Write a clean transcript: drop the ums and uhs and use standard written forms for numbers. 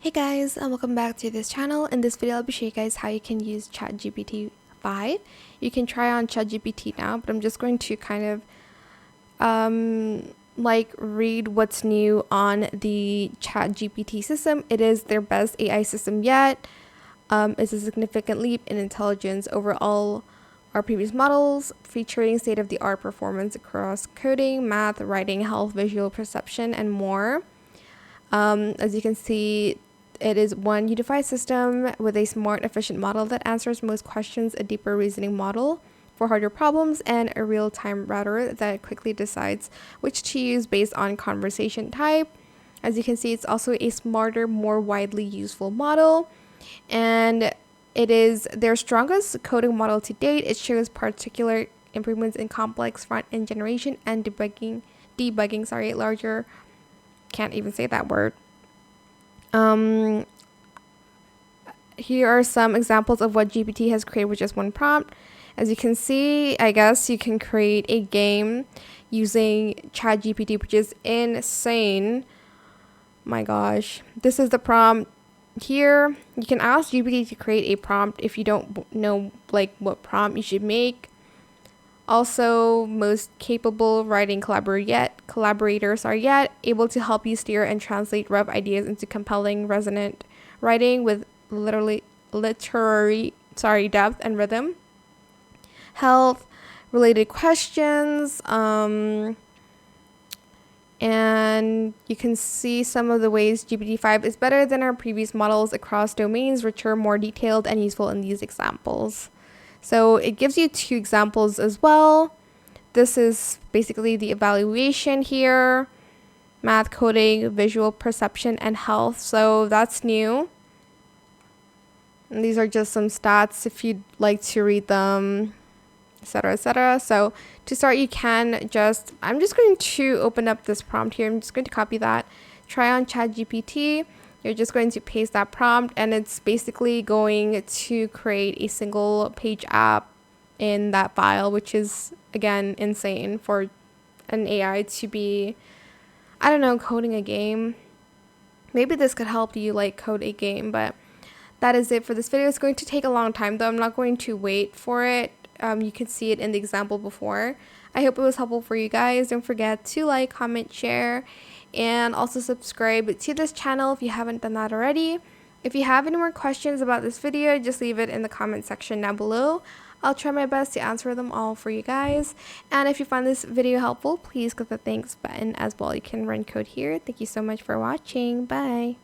Hey guys, and welcome back to this channel. In this video, I'll be showing you guys how you can use ChatGPT 5. You can try on ChatGPT now, but I'm just going to kind of read what's new on the ChatGPT system. It is their best AI system yet. It's a significant leap in intelligence over all our previous models, featuring state-of-the-art performance across coding, math, writing, health, visual perception, and more. As you can see, it is one unified system with a smart, efficient model that answers most questions, a deeper reasoning model for harder problems, and a real-time router that quickly decides which to use based on conversation type. As you can see, it's also a smarter, more widely useful model, and it is their strongest coding model to date. It shows particular improvements in complex front-end generation and debugging, larger, can't even say that word. Here are some examples of what GPT has created with just one prompt. As you can see, I guess you can create a game using ChatGPT, which is insane. My gosh. This is the prompt here. You can ask GPT to create a prompt if you don't know what prompt you should make. Also, most capable writing collaborators are yet able to help you steer and translate rough ideas into compelling, resonant writing with literary depth and rhythm. Health related questions, and you can see some of the ways GPT-5 is better than our previous models across domains, richer, more detailed, and useful in these examples. So it gives you two examples as well. This is basically the evaluation here: math, coding, visual perception, and health. So that's new. And these are just some stats if you'd like to read them, etc., etc. So to start, I'm just going to open up this prompt here. I'm just going to copy that. Try on ChatGPT. You're just going to paste that prompt, and it's basically going to create a single page app in that file, which is, again, insane for an AI to be, I don't know, coding a game. Maybe this could help you code a game, but that is it for this video. It's going to take a long time, though. I'm not going to wait for it. You can see it in the example before. I hope it was helpful for you guys. Don't forget to like, comment, share, and also subscribe to this channel if you haven't done that already. If you have any more questions about this video, just leave it in the comment section down below. I'll try my best to answer them all for you guys. And if you find this video helpful, please click the thanks button as well. You can run code here. Thank you so much for watching. Bye.